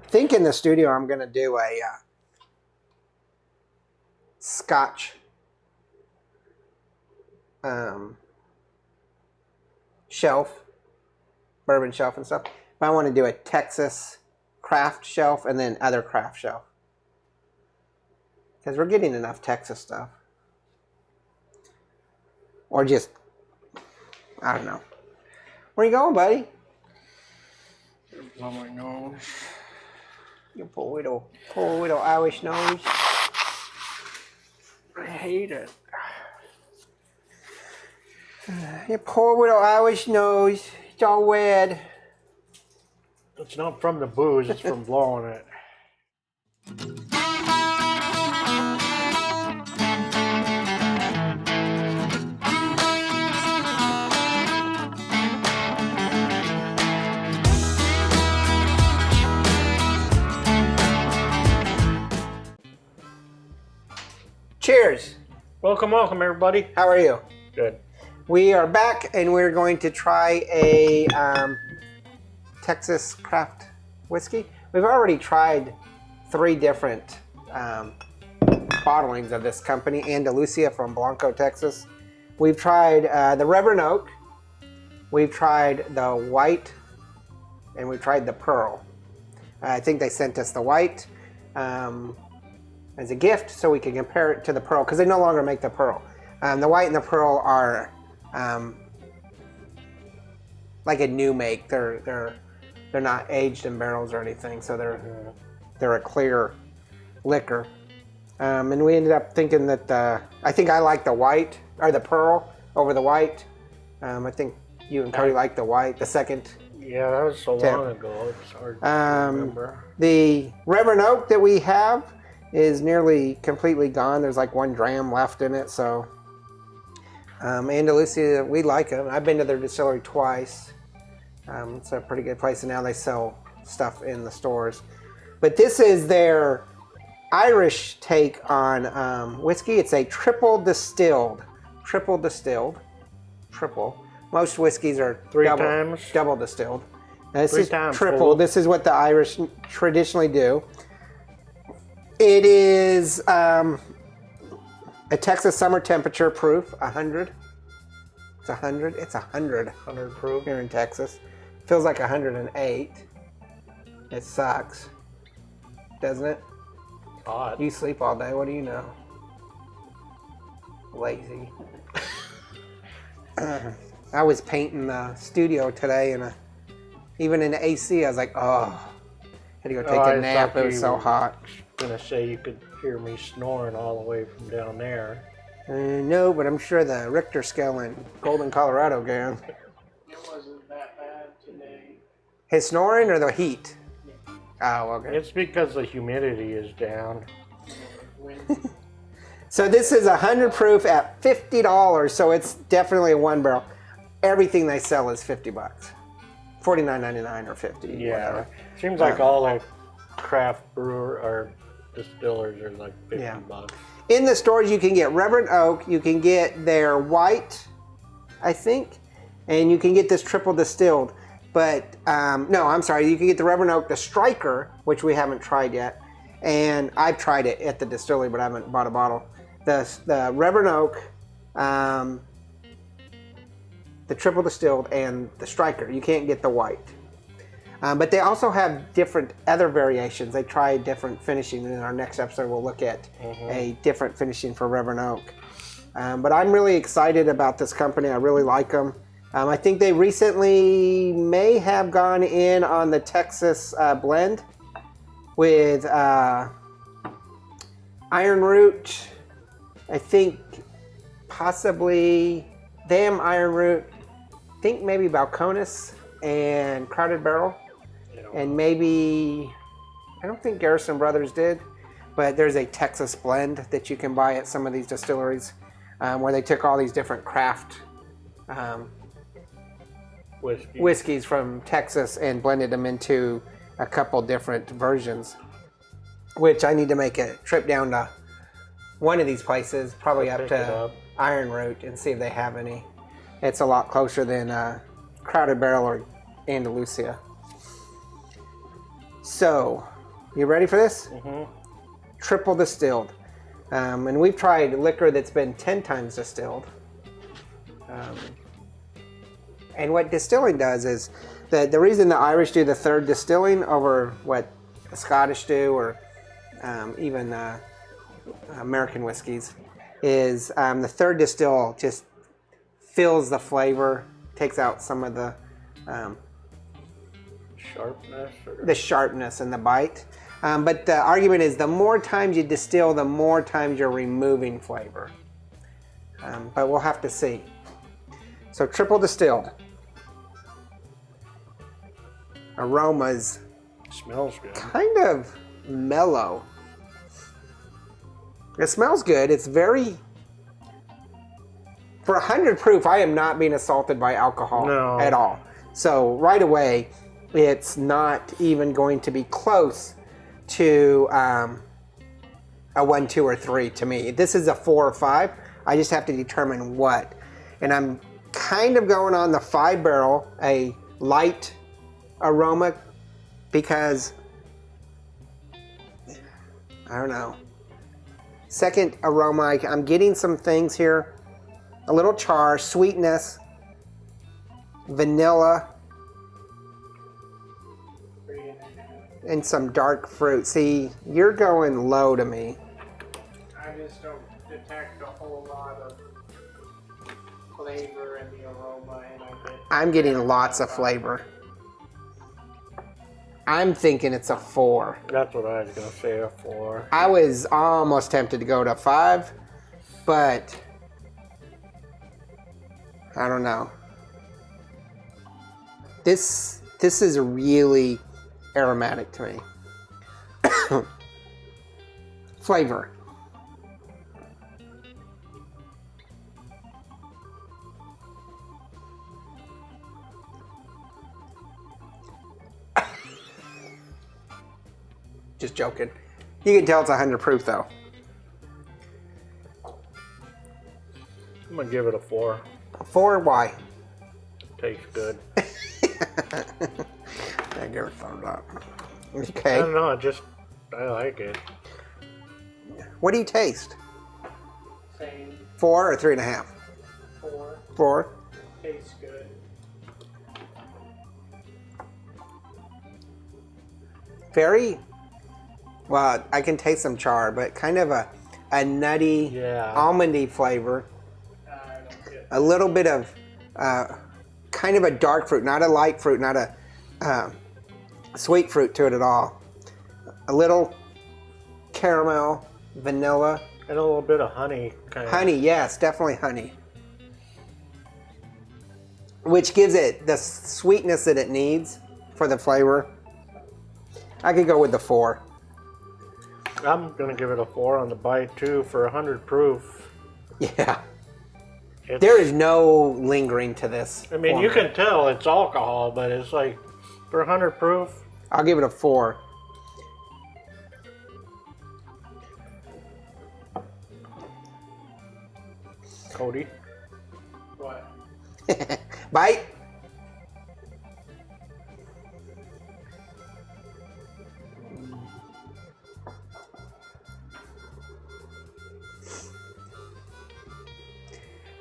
think in the studio I'm going to do a Scotch shelf, bourbon shelf and stuff. But I want to do a Texas craft shelf and then other craft shelf. Because we're getting enough Texas stuff. Or just, I don't know. Where you going, buddy? Oh my nose. You poor little Irish nose. I hate it. You poor little Irish nose. It's all red. It's not from the booze, it's from blowing it. Cheers. Welcome, everybody. How are you? Good. We are back and we're going to try a Texas craft whiskey. We've already tried 3 different bottlings of this company, Andalusia from Blanco, Texas. We've tried the Reverend Oak, we've tried the white, and we've tried the pearl. I think they sent us the white as a gift so we can compare it to the pearl because they no longer make the pearl. The white and the pearl are like a new make. They're not aged in barrels or anything, so they're a clear liquor. And we ended up thinking that I think I like the white or the pearl over the white. I think you and Cody like the white, the second. Yeah, that was so long ago. It's hard to remember. The Reverend Oak that we have is nearly completely gone. There's like 1 dram left in it, so Andalusia, we like them. I've been to their distillery twice. It's a pretty good place, and now they sell stuff in the stores. But this is their Irish take on whiskey. It's a triple distilled. Most whiskeys are double distilled. Now, this is triple. Full. This is what the Irish traditionally do. It is a Texas summer temperature proof, 100. It's 100. It's 100. 100 proof. Here in Texas. Feels like 108. It sucks. Doesn't it? Hot. You sleep all day. What do you know? Lazy. I was painting the studio today, and even in the AC, I was like, oh. Had to go take a nap. It was so hot. Gonna say you could hear me snoring all the way from down there. No, but I'm sure the Richter scale in Golden, Colorado can. It wasn't that bad today. His snoring or the heat? Oh, okay. It's because the humidity is down. So this is 100 proof at $50, so it's definitely a 1 barrel. Everything they sell is $50, $49.99 or $50. Yeah, whatever. Seems like all the craft brewer or distillers are like $50. In the stores, you can get Reverend Oak, you can get their white, I think, and you can get this triple distilled. But no, I'm sorry, you can get the Reverend Oak, the Striker, which we haven't tried yet, and I've tried it at the distillery, but I haven't bought a bottle. The Reverend Oak, the triple distilled, and the Striker. You can't get the white. But they also have different other variations. They try different finishing. In our next episode, we'll look at a different finishing for Reverend Oak. But I'm really excited about this company. I really like them. I think they recently may have gone in on the Texas blend with Iron Root. I think possibly them, Iron Root. I think maybe Balcones and Crowded Barrel. And maybe, I don't think Garrison Brothers did, but there's a Texas blend that you can buy at some of these distilleries where they took all these different craft whiskeys from Texas and blended them into a couple different versions, which I need to make a trip down to one of these places, probably up to Iron Root, and see if they have any. It's a lot closer than Crowded Barrel or Andalusia. So, You ready for this? Mm-hmm. Triple distilled. And we've tried liquor that's been 10 times distilled. And what distilling does is, the reason the Irish do the third distilling over what the Scottish do, or even American whiskeys, is the third distill just fills the flavor, takes out some of the sharpness and the bite. But the argument is the more times you distill, the more times you're removing flavor. But we'll have to see. So triple distilled. Aromas Smells good. kind of mellow. It smells good. It's very... For 100 proof, I am not being assaulted by alcohol at all. So right away, it's not even going to be close to a 1, 2, or 3 to me. This is a 4 or 5. I just have to determine what. And I'm kind of going on the 5 barrel, a light aroma, because I don't know. Second aroma, I'm getting some things here. A little char, sweetness, vanilla, and some dark fruit. See, you're going low to me. I just don't detect a whole lot of flavor in the aroma, and I'm getting lots of flavor. I'm thinking it's a 4. That's what I was going to say, a 4. I was almost tempted to go to 5, but I don't know. This is really aromatic to me. Flavor. Just joking. You can tell it's 100 proof though. I'm going to give it a 4. 4, why? Tastes good. I give it a thumbs up. I Okay. don't know, I like it. What do you taste? same 4 or 3.5? 4 4. tastes good. Very, well, I can taste some char, but kind of a nutty, almondy flavor. I don't get A little bit of kind of a dark fruit, not a light fruit, not a sweet fruit to it at all. A little caramel, vanilla. And a little bit of honey. Honey, yes, definitely honey. Which gives it the sweetness that it needs for the flavor. I could go with the 4. I'm going to give it a 4 on the bite too for 100 proof. Yeah. There is no lingering to this. I mean, you can tell it's alcohol, but it's like, for 100 proof. I'll give it a 4. Cody? what. Bite.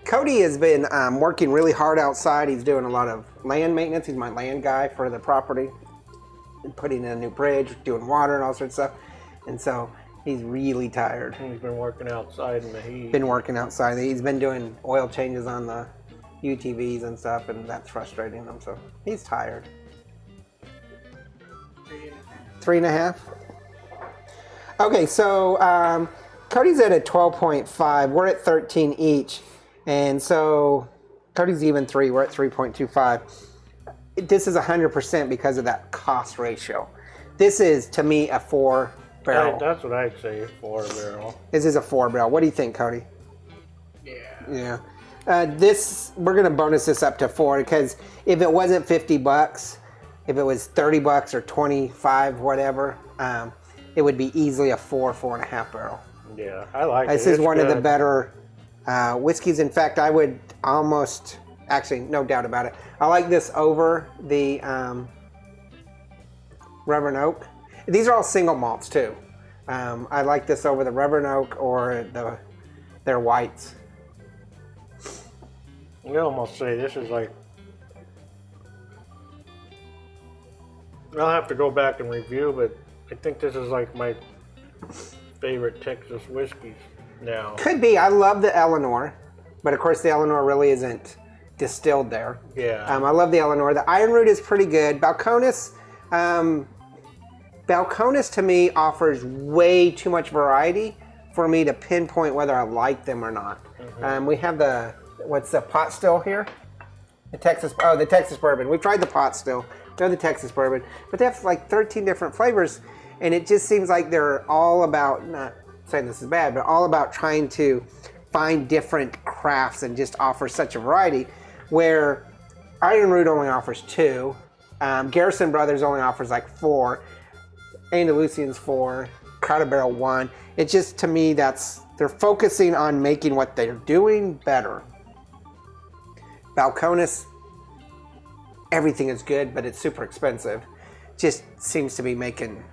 Cody has been working really hard outside. He's doing a lot of land maintenance. He's my land guy for the property. And putting in a new bridge, doing water and all sorts of stuff. And so he's really tired. He's been working outside in the heat. Been working outside. He's been doing oil changes on the UTVs and stuff, and that's frustrating him. So he's tired. 3.5. Okay, so Cody's at a 12.5. We're at 13 each. And so Cody's even 3. We're at 3.25. This is 100% because of that cost ratio. This is, to me, a 4 barrel. That's what I'd say, 4 barrel. This is a 4 barrel. What do you think, Cody? Yeah. Yeah. We're going to bonus this up to 4 because if it wasn't $50, if it was $30 or 25, whatever, it would be easily a 4.5 barrel. Yeah, I like it. This is one of the better whiskeys. In fact, I would almost, actually, no doubt about it. I like this over the Reverend Oak. These are all single malts too. I like this over the Reverend Oak or their whites. I almost say this is like. I'll have to go back and review, but I think this is like my favorite Texas whiskeys now. Could be. I love the Eleanor, but of course the Eleanor really isn't distilled there. Yeah. I love the Eleanor. The Iron Root is pretty good. Balcones to me offers way too much variety for me to pinpoint whether I like them or not. Mm-hmm. We have what's the pot still here? The Texas bourbon. We've tried the pot still. They're the Texas bourbon, but they have like 13 different flavors, and it just seems like they're all about, not saying this is bad, but all about trying to find different crafts and just offer such a variety, where Iron Root only offers 2, Garrison Brothers only offers like 4, Andalusian's 4, Crowded Barrel 1. It just, to me, they're focusing on making what they're doing better. Balcones, everything is good, but it's super expensive. Just seems to be making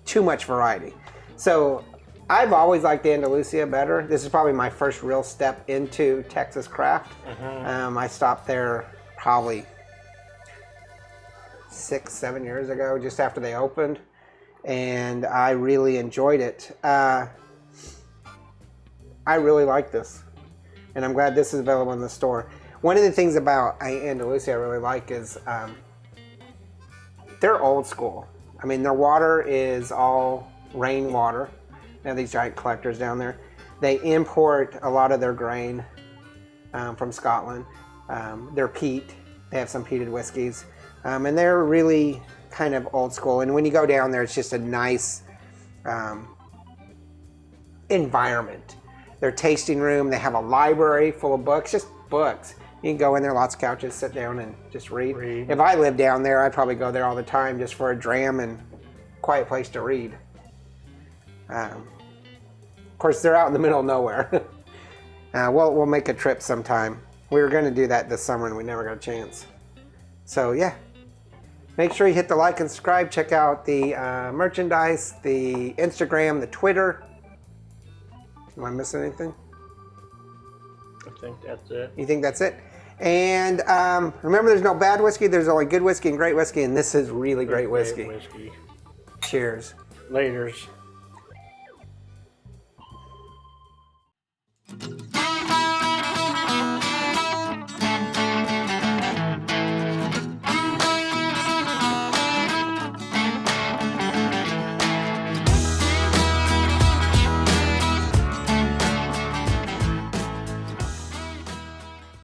too much variety. So I've always liked the Andalusia better. This is probably my first real step into Texas craft. I stopped there probably 6-7 years ago, just after they opened, and I really enjoyed it. I really like this, and I'm glad this is available in the store. One of the things about Andalusia I really like is they're old school. I mean, their water is all rainwater. They have these giant collectors down there. They import a lot of their grain from Scotland. They're peat. They have some peated whiskeys. And they're really kind of old school. And when you go down there, it's just a nice environment. Their tasting room, they have a library full of books, just books. You can go in there, lots of couches, sit down and just read. If I lived down there, I'd probably go there all the time just for a dram and quiet place to read. Of course, they're out in the middle of nowhere. We'll make a trip sometime. We were going to do that this summer and we never got a chance. So yeah, make sure you hit the like and subscribe. Check out the merchandise, the Instagram, the Twitter. Am I missing anything? I think that's it. You think that's it? And remember, there's no bad whiskey. There's only good whiskey and great whiskey, and this is really great whiskey. Great whiskey. Cheers. Laters.